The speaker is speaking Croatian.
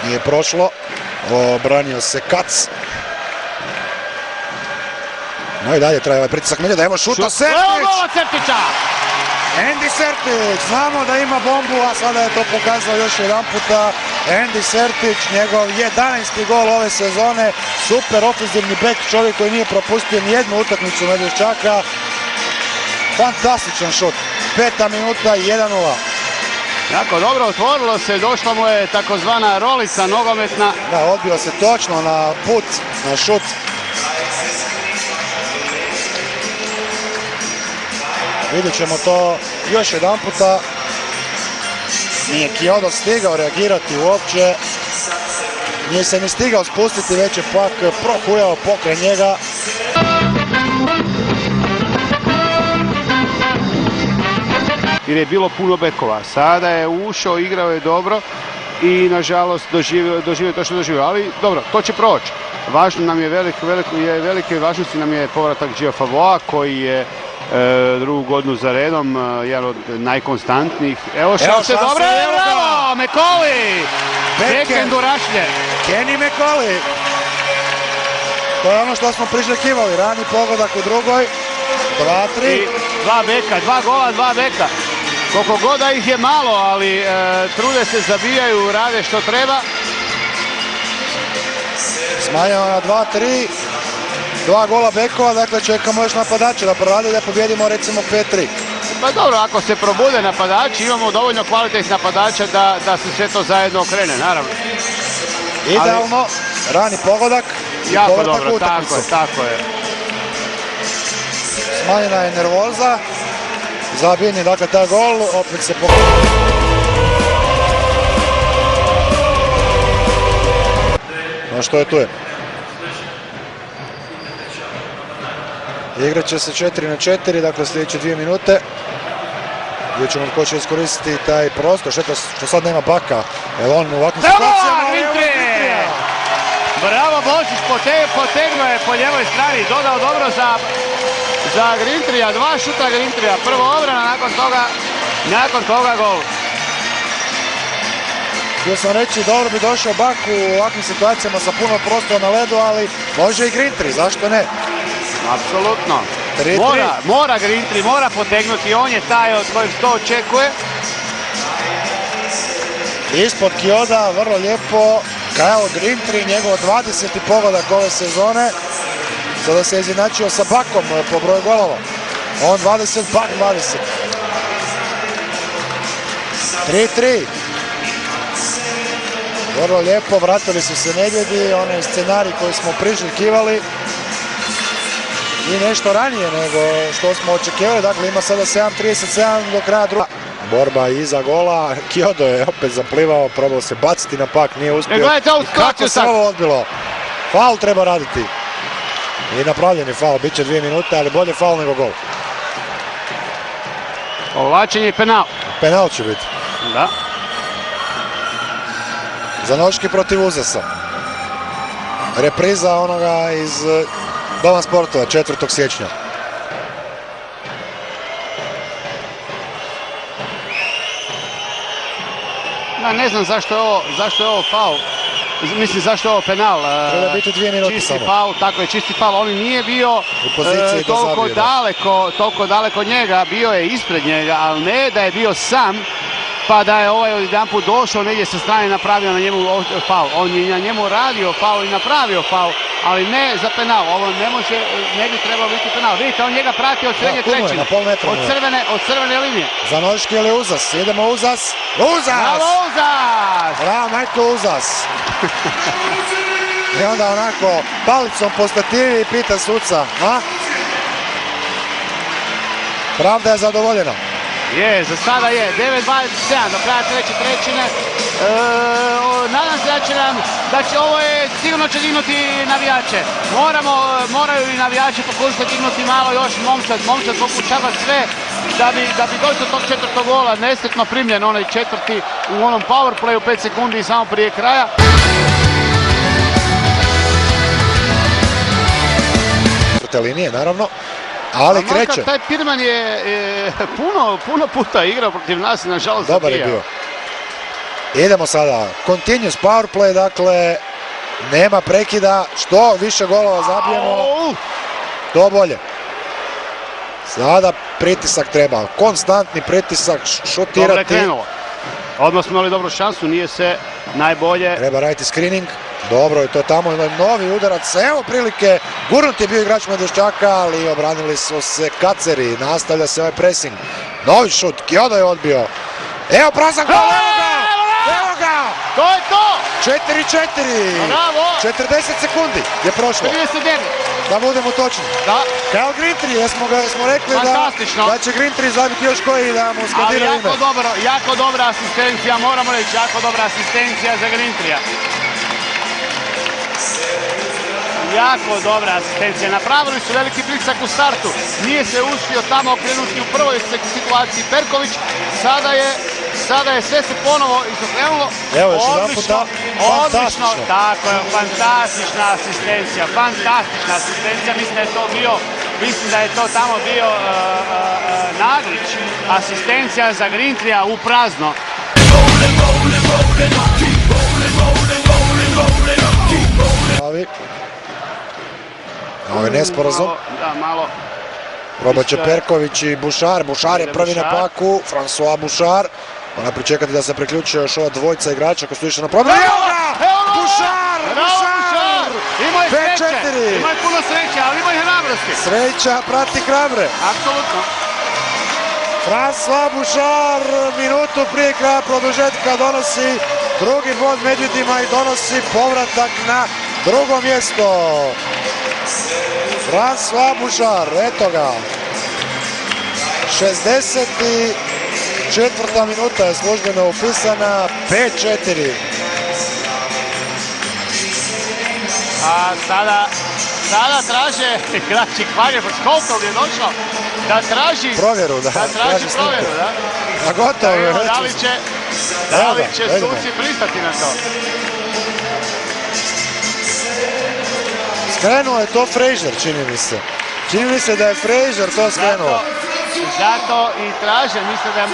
Nije prošlo. Obranio se Kac. No i dalje traje ovaj pritisak Milja, da evo šuta Sertić! Andy Sertić, znamo da ima bombu, a sada je to pokazao još jedan puta. Andy Sertić, njegov 11. gol ove sezone, super ofenzivni bek, čovjek koji nije propustio nijednu utakmicu Medveščaka. Fantastičan šut, 5. minuta, 1:0. Jako dobro otvorilo se, došla mu je takozvana rolica nogometna. Da, odbio se točno na put, na šut. Vidjet ćemo to još jedan puta. Nije Kyodo stigao reagirati uopće. Nije se ni stigao spustiti, već je pak prohujao pokraj njega. Jer je bilo puno bekova. Sada je ušao, igrao je dobro i nažalost doživio to što doživio. Ali dobro, to će proći. Važno nam je velike važnosti nam je povratak Gio Favoa koji je drugu godinu za redom, jedan od najkonstantnijih. Evo šanse, dobro je, bravo! McCauley! Backhand u rašlje. Kenny McCauley. To je ono što smo priželjkivali. Rani pogodak u drugoj. 2-3. Dva beka, 2 gola, 2 beka. Koliko god da ih je malo, ali trude se, zabijaju, rade što treba. Smanjeno na 2-3. 2 gola bekova, dakle čekamo još napadače da prorade da pobjedimo recimo 5-3. Pa dobro, ako se probude napadači, imamo dovoljno kvalitetnih napadača da se sve to zajedno okrene, naravno. Idealno, rani pogodak i jako povratak dobro, utakmicu. tako je. Smanjena je nervoza. Zabijen je dakle taj gol, opet se pogleda. No što je tu je? Igrat će se 4-4, dakle sljedeće 2 minute. Vidjet ćemo tko će iskoristiti taj prostor, šteta što sad nema Baka, jer on u ovakvim situacijama... Bravo Božić, potegnuo je po ljevoj strani, dodao dobro za Grintrija, 2 šuta Grintrija, prvo obrana, nakon toga gol. Htio sam reći, dobro bi došao Bak u ovakvim situacijama sa puno prostora na ledu, ali može i Grintri, zašto ne? Apsolutno. 3-3. Mora Grintri, mora potegnuti, on je taj od kojeg to očekuje. Ispod Kyoda, vrlo lijepo, Kyle Grintri, njegov 20. pogodak ove sezone. Sada se izjednačio sa Bakom po broju golova. On 20, Bak 20. 3-3. Vrlo lijepo, vratili su se Medvjedi, onaj scenarij koji smo priželjkivali. I nešto ranije nego što smo očekivali, dakle ima sada 7:37 do kraja druga. Borba iza gola, Kyodo je opet zaplivao, probao se baciti na pak, nije uspio. Kako se ovo odbilo? Faul treba raditi. I napravljen je faul, bit će 2 minute, ali bolje faul nego gol. Povlačenje i penal. Penal će biti. Da. Zanoški protiv Uzasa. Repriza onoga iz Doma sportova 4. siječnja. Da, ne znam zašto je ovo faul. Mislim zašto je ovo penal. Treba biti 2 minute čisti samo. Faul, tako je, čisti faul. On nije bio toliko daleko od njega, bio je ispred njega, ali ne da je bio sam, pa da je ovaj odjedanput došao negdje sa strane napravio na njemu faul. On je na njemu radio faul i napravio faul, ali ne za penal. Ovo ne bi trebalo biti penal. Vidite, on njega prati od srednje trećine. Od crvene linije. Zanoški ili Uzas? Idemo Uzas. Bravo Uzas! Bravo Michael Uzas. I onda onako palicom po stativi i pita suca. Pravda je zadovoljena. Je, za sada je. 9:27 do kraja treće trećine. Nadam se da će ovo sigurno će dignuti navijače. Moraju i navijači pokušati dignuti malo još momčad pokušava sve da bi došlo do tog 4. gola. Nesretno primljen onaj 4. u onom power playu 5 sekundi samo prije kraja. Te linije, naravno. Ali kreće. Taj Pirman je puno puta igrao protiv nas i nažalost dobar je bio. Idemo sada, continuous power play, dakle, nema prekida, što više golova zabijemo, to bolje. Sada pritisak treba, konstantni pritisak, šutirati. Dobro je krenulo. Odmah smo imali dobru šansu, nije se najbolje. Treba raditi screening, dobro je to tamo, novi udarac, evo prilike, gurnut je bio igrač Medveščaka, ali obranili su se Kaceri, nastavlja se ovaj pressing. Novi šut, Kjodo je odbio, evo prazan gol, evo ga! To je to! 4-4, Bravo! 40 sekundi je prošlo. 39. Da budemo točni. Da. Kyle Grintry, smo rekli da će Grintry zabiti još koji da mu skandira ime. Ali jako dobra asistencija, moramo reći, jako dobra asistencija za Grintrija. Jako dobra asistencija, napravili su veliki pritisak u startu, nije se uspio tamo okrenuti u prvoj situaciji Perković, sada je sve se ponovo izokrenulo. Evo još jedan puta, fantastično. Tako je, fantastična asistencija, mislim da je to tamo bio Naglić, asistencija za Grintrija u prazno. Ovo je nesporazum. Da, malo. Probat će Perković i Bušar. Bušar je prvi na paku. François Bušar. Ona pričekati da se priključe još ova dvojica igrača koji su išli na problem. Evo ga! Bušar! Bušar! 5-4! Ima je puno sreće, ali ima i hrabrosti. Sreća prati hrabre. Apsolutno. François Bušar minutu prije kraja produžetka donosi drugi bod Medvjedima i donosi povratak na drugo mjesto. François Bušar, eto ga. 64. minuta je službeno upisana, 5-4. A sada traže igrači Kvarjevo, Školtov je došao da traži provjeru, da. A gotovo je. Da li će suci pristati na to? Skrenuo je to Frazier, čini mi se. Čini mi se da je Frazier to skrenuo. Zato i traže, misle da je...